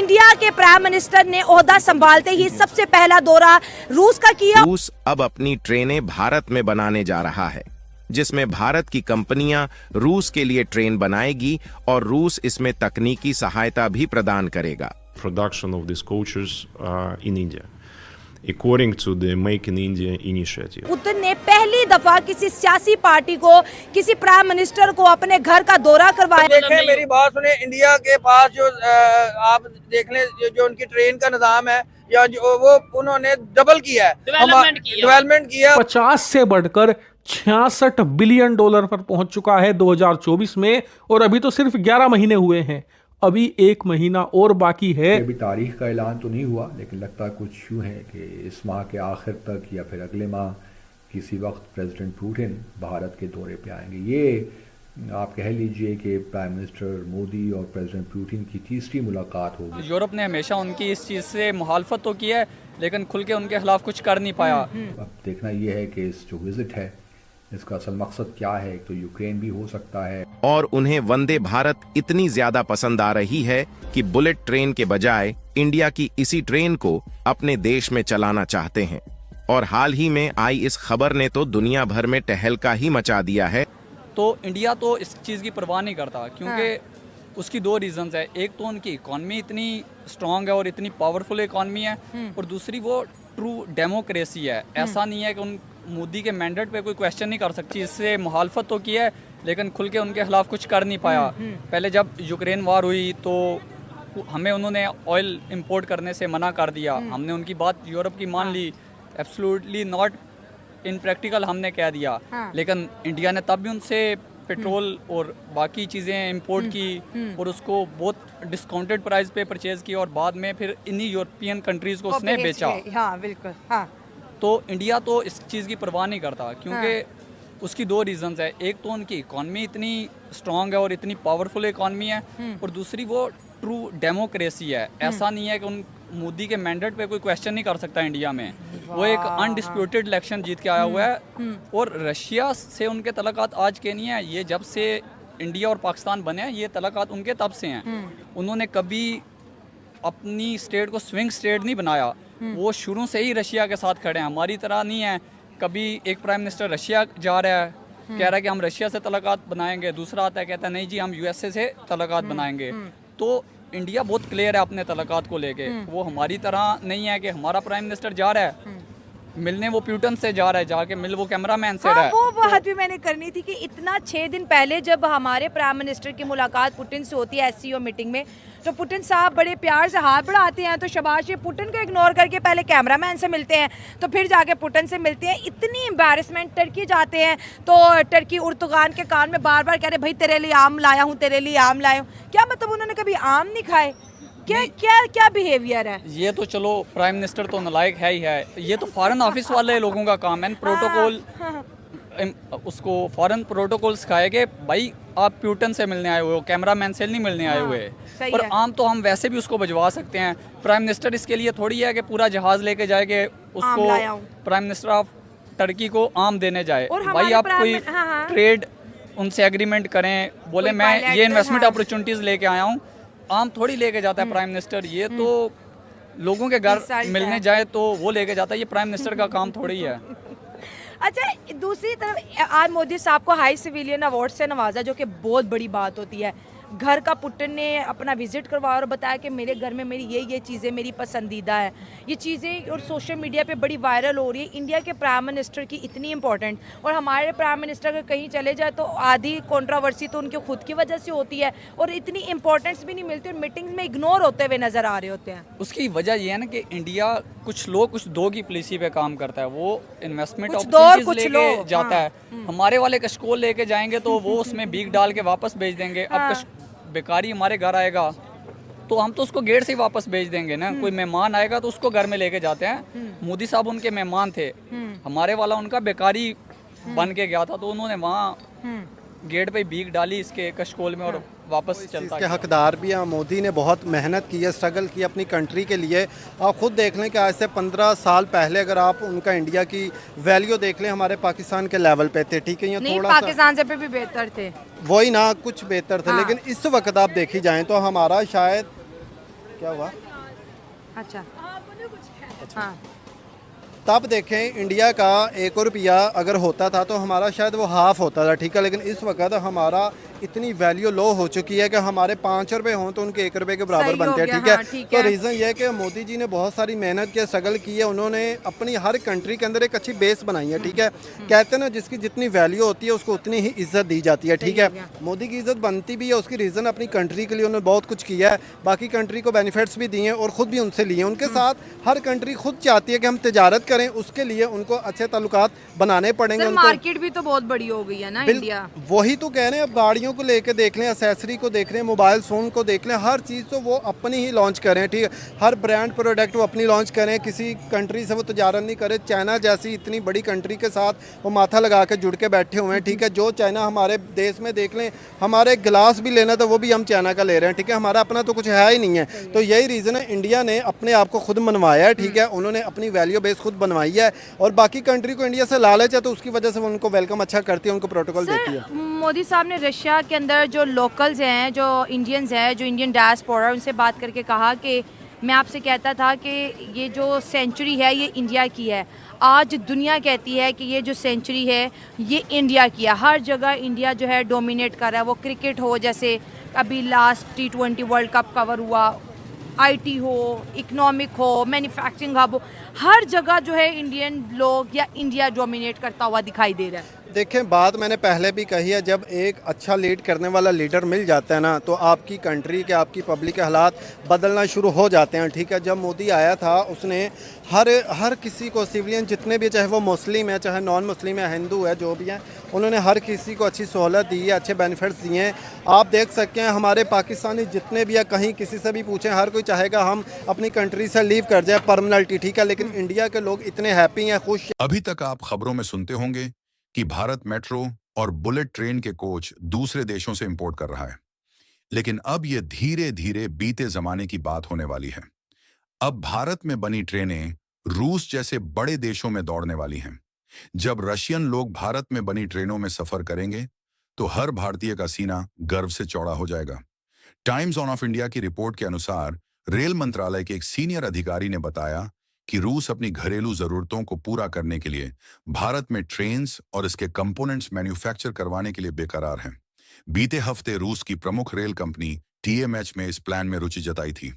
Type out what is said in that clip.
India के prime minister ने ओहदा संभालते ही सबसे पहला दौरा रूस का किया। रूस अब अपनी ट्रेनें भारत में बनाने जा रहा है, जिसमें भारत की कंपनियां रूस के लिए ट्रेन बनाएगी और रूस इसमें तकनीकी सहायता भी प्रदान करेगा। Production of these coaches in India, according to the Make in India initiative. Putin ने पहली दफा किसी सियासी पार्टी को, किसी प्राइम मिनिस्टर को अपने घर का दौरा करवाया। देखें, मेरी बात सुने, इंडिया के पास जो आप देख लें जो उनकी ट्रेन का निजाम है या जो वो उन्होंने डबल किया है, डेवलपमेंट किया। 50 से बढ़कर 66 बिलियन डॉलर पर पहुंच चुका है 2024 में, और अभी तो सिर्फ 11 महीने हुए हैं, अभी 1 महीना और बाकी है। अभी तारीख का ऐलान तो नहीं हुआ, लेकिन लगता कुछ यूँ है कि इस माह के आखिर तक या फिर अगले माह किसी वक्त प्रेसिडेंट पुतिन भारत के दौरे पे आएंगे। ये आप कह लीजिए कि प्राइम मिनिस्टर मोदी और प्रेसिडेंट पुतिन की तीसरी मुलाकात होगी। यूरोप ने हमेशा उनकी इस चीज़ से मुखालफत तो की है, लेकिन खुल के उनके खिलाफ कुछ कर नहीं पाया। अब देखना यह है कि इस जो विजिट है इसका असल मकसद क्या है। तो यूक्रेन भी हो सकता है। और उन्हें वंदे भारत इतनी ज्यादा पसंद आ रही है कि बुलेट ट्रेन के बजाय इंडिया की इसी ट्रेन को अपने देश में चलाना चाहते हैं। और हाल ही में आई इस खबर ने तो दुनिया भर में टहलका ही मचा दिया है। तो इंडिया तो इस चीज़ की परवाह नहीं करता, क्योंकि उसकी 2 रीजंस है। एक तो उनकी इकॉनमी इतनी स्ट्रांग है और इतनी पावरफुल इकॉनमी है, और दूसरी वो ट्रू डेमोक्रेसी है। ऐसा नहीं है कि उन मोदी के मैंडेट पे कोई क्वेश्चन नहीं कर सकती। इससे मुखालफत तो की है, लेकिन खुल के उनके खिलाफ कुछ कर नहीं पाया। पहले जब यूक्रेन वार हुई तो हमें उन्होंने ऑयल इंपोर्ट करने से मना कर दिया। हमने उनकी बात यूरोप की मान ली, एब्सोल्युटली नॉट इन प्रैक्टिकल हमने कह दिया। लेकिन इंडिया ने तब भी उनसे पेट्रोल और बाकी चीज़ें इंपोर्ट की और उसको बहुत डिस्काउंटेड प्राइस पे परचेज किया, और बाद में फिर इन्हीं यूरोपियन कंट्रीज़ को उसने बेचा। हाँ, बिल्कुल। हाँ। तो इंडिया तो इस चीज़ की परवाह नहीं करता, क्योंकि उसकी 2 रीजंस है। एक तो उनकी इकॉनमी इतनी स्ट्रांग है और इतनी पावरफुल इकॉनमी है, और दूसरी वो ट्रू डेमोक्रेसी है। ऐसा नहीं है कि उन मोदी के मैंडेट पे कोई क्वेश्चन नहीं कर सकता इंडिया में। वो एक अनडिस्प्यूटेड इलेक्शन जीत के आया हुआ है, और रशिया से उनके तल्लुकात आज के नहीं है। ये जब से इंडिया और पाकिस्तान बने हैं, ये तल्लुकात उनके तब से हैं। उन्होंने कभी अपनी स्टेट को स्विंग स्टेट नहीं बनाया। वो शुरू से ही रशिया के साथ खड़े हैं। हमारी तरह नहीं है, कभी एक प्राइम मिनिस्टर रशिया जा रहा है, कह रहा है कि हम रशिया से तल्लुकात बनाएंगे, दूसरा आता है कहता है नहीं जी हम यूएसए से तल्लुकात बनाएंगे। तो इंडिया बहुत क्लियर है अपने तल्लुकात को लेके। वो हमारी तरह नहीं है कि हमारा प्राइम मिनिस्टर जा रहा है मिलने, वो प्यूटन से जा रहा है, जाके मिल वो कैमरामैन से रहा है। वो बात भी मैंने करनी थी कि इतना 6 दिन पहले जब हमारे प्राइम मिनिस्टर की मुलाकात पुतिन से होती है एससीओ मीटिंग में, तो पुतिन साहब बड़े प्यार से हाथ बढ़ाते हैं, तो शाबाश ये पुतिन को इग्नोर करके पहले कैमरामैन से मिलते हैं, तो फिर जाके पुतिन से मिलते हैं। इतनी एम्बैरेसमेंट। टर्की जाते हैं तो टर्की उर्दुगान के कान में बार बार कह रहे भाई तेरे लिए आम लाया हूँ, तेरे लिए आम लाया हूँ। क्या मतलब उन्होंने कभी आम नहीं खाए? क्या क्या क्या बिहेवियर है ये? तो चलो प्राइम मिनिस्टर तो नालायक है ही है। ये तो फॉरेन ऑफिस वाले लोगों का काम है। प्रोटोकॉल उसको फॉरेन प्रोटोकॉल सिखाएंगे, भाई आप प्यूटन से मिलने आए हुए हो, कैमरामैन से नहीं मिलने आए हुए। पर आम तो हम वैसे भी उसको भिजवा सकते हैं। प्राइम मिनिस्टर इसके लिए थोड़ी है कि पूरा जहाज लेके जाएंगे उसको, प्राइम मिनिस्टर ऑफ टर्की को आम देने जाए। भाई आप कोई ट्रेड उनसे एग्रीमेंट करें, बोले मैं ये इन्वेस्टमेंट अपॉर्चुनिटीज लेके आया हूँ, आम थोड़ी लेके जाता है प्राइम मिनिस्टर। ये तो लोगों के घर मिलने जाए तो वो लेके जाता है, ये प्राइम मिनिस्टर का काम थोड़ी है। अच्छा, दूसरी तरफ आज मोदी साहब को हाई सिविलियन अवार्ड से नवाजा, जो कि बहुत बड़ी बात होती है। घर का पुतिन ने अपना विजिट करवाया और बताया कि मेरे घर में मेरी ये चीज़ें मेरी पसंदीदा है। ये चीज़ें और सोशल मीडिया पे बड़ी वायरल हो रही है। इंडिया के प्राइम मिनिस्टर की इतनी इंपॉर्टेंट, और हमारे प्राइम मिनिस्टर अगर कहीं चले जाए तो आधी कंट्रोवर्सी तो उनके खुद की वजह से होती है, और इतनी इंपॉर्टेंस भी नहीं मिलती, और मीटिंग्स में इग्नोर होते हुए नजर आ रहे होते हैं। उसकी वजह ये है ना कि इंडिया कुछ लोग कुछ दो की पॉलिसी पे काम करता है। वो इन्वेस्टमेंट अपॉर्चुनिटीज लेके जाता है। हमारे वाले कशकोल लेके जाएंगे तो वो उसमें बीक डाल के वापस भेज देंगे। अब बेकारी हमारे घर आएगा तो हम तो उसको गेट से ही वापस भेज देंगे ना। कोई मेहमान आएगा तो उसको घर में लेके जाते हैं। मोदी साहब उनके मेहमान थे, हमारे वाला उनका बेकारी बन के गया था, तो उन्होंने वहाँ गेट पे भीख डाली इसके कशकोल में और वापस चलता इसके हकदार भी हैं। मोदी ने बहुत मेहनत की है, स्ट्रगल की अपनी कंट्री के लिए। आप खुद देख लें कि आज से 15 साल पहले अगर आप उनका इंडिया की वैल्यू देख लें, हमारे पाकिस्तान के लेवल पे थे, ठीक है, ये नहीं, थोड़ा पाकिस्तान से भी बेहतर थे, वही ना, कुछ बेहतर थे। लेकिन इस वक्त आप देखी जाएं तो हमारा शायद क्या हुआ? अच्छा हाँ तब देखें इंडिया का 1 रुपया अगर होता था तो हमारा शायद वो हाफ होता था, ठीक है, लेकिन इस वक्त हमारा इतनी वैल्यू लो हो चुकी है कि हमारे 5 रुपए हों तो उनके 1 रुपए के बराबर सही हो बनते हैं, गया, ठीक है। हाँ, ठीक तो है। रीज़न ये है कि मोदी जी ने बहुत सारी मेहनत की, स्ट्रगल की है, उन्होंने अपनी हर कंट्री के अंदर एक अच्छी बेस बनाई है, ठीक है। कहते हैं ना जिसकी जितनी वैल्यू होती है उसको उतनी ही इज्जत दी जाती है, ठीक है। मोदी की इज्जत बनती भी है, उसकी रीज़न अपनी कंट्री के लिए उन्होंने बहुत कुछ किया है, बाकी कंट्री को बेनिफिट्स भी दिए और ख़ुद भी उनसे लिए। उनके साथ हर कंट्री खुद चाहती है कि हम तिजारत करें, उसके लिए उनको अच्छे ताल्लुकात बनाने पड़ेंगे। सर मार्केट भी तो बहुत बड़ी हो गई है ना इंडिया। वही तो कह रहे हैं, अब गाड़ियों को लेके देख लें, एक्सेसरी को देख लें, मोबाइल फ़ोन को देख लें, हर चीज़ तो वो अपनी ही लॉन्च करें, ठीक है। हर ब्रांड प्रोडक्ट वो अपनी लॉन्च करें, किसी कंट्री से वो तजारत नहीं करें। चाइना जैसी इतनी बड़ी कंट्री के साथ वो माथा लगा के जुड़ के बैठे हुए हैं, ठीक है। जो चाइना हमारे देश में देख लें, हमारे गिलास भी लेना था वो भी हम चाइना का ले रहे हैं, ठीक है। हमारा अपना तो कुछ है ही नहीं है। तो यही रीज़न है, इंडिया ने अपने आप को खुद मनवाया है, ठीक है। उन्होंने अपनी वैल्यू बेस खुद बनवाई है और बाकी कंट्री को इंडिया से लालच है तो उसकी वजह से वो उनको वेलकम अच्छा करती है, उनको प्रोटोकॉल देती है। मोदी साहब ने रशिया के अंदर जो लोकल्स हैं, जो इंडियंस हैं, जो इंडियन डायस्पोरा, उनसे बात करके कहा कि मैं आपसे कहता था कि ये जो सेंचुरी है ये इंडिया की है। आज दुनिया कहती है कि ये जो सेंचुरी है ये इंडिया की है। हर जगह इंडिया जो है डोमिनेट कर रहा है, वो क्रिकेट हो, जैसे अभी last T20 world cup cover हुआ, IT हो, इकोनॉमिक हो, मैन्युफैक्चरिंग हब हो, हर जगह जो है इंडियन लोग या इंडिया डोमिनेट करता हुआ दिखाई दे रहा है। देखें, बात मैंने पहले भी कही है, जब एक अच्छा लीड करने वाला लीडर मिल जाता है ना तो आपकी कंट्री के, आपकी पब्लिक के हालात बदलना शुरू हो जाते हैं, ठीक है। जब मोदी आया था उसने हर किसी को, सिविलियन जितने भी, चाहे वो मुस्लिम है चाहे नॉन मुस्लिम है, हिंदू है, जो भी हैं, उन्होंने हर किसी को अच्छी सहूलत दी है, अच्छे बेनिफिट्स दिए हैं। आप देख सकते हैं हमारे पाकिस्तानी जितने भी, या कहीं किसी से भी पूछें, हर कोई चाहेगा हम अपनी कंट्री से लीव कर जाए परमानेंटली, ठीक है। लेकिन इंडिया के लोग इतने हैप्पी हैं, खुश। अभी तक आप खबरों में सुनते होंगे कि भारत मेट्रो और बुलेट ट्रेन के कोच दूसरे देशों से इंपोर्ट कर रहा है, लेकिन अब ये धीरे धीरे बीते जमाने की बात होने वाली है। अब भारत में बनी ट्रेनें रूस जैसे बड़े देशों में दौड़ने वाली हैं। जब रशियन लोग भारत में बनी ट्रेनों में सफर करेंगे तो हर भारतीय का सीना गर्व से चौड़ा हो जाएगा। टाइम्स ऑफ इंडिया की रिपोर्ट के अनुसार रेल मंत्रालय के एक सीनियर अधिकारी ने बताया कि रूस अपनी घरेलू जरूरतों को पूरा करने के लिए भारत में ट्रेन्स और इसके कंपोनेंट्स मैन्युफैक्चर करवाने के लिए बेकरार हैं। बीते हफ्ते रूस की प्रमुख रेल कंपनी TMH में इस प्लान में रुचि जताई थी।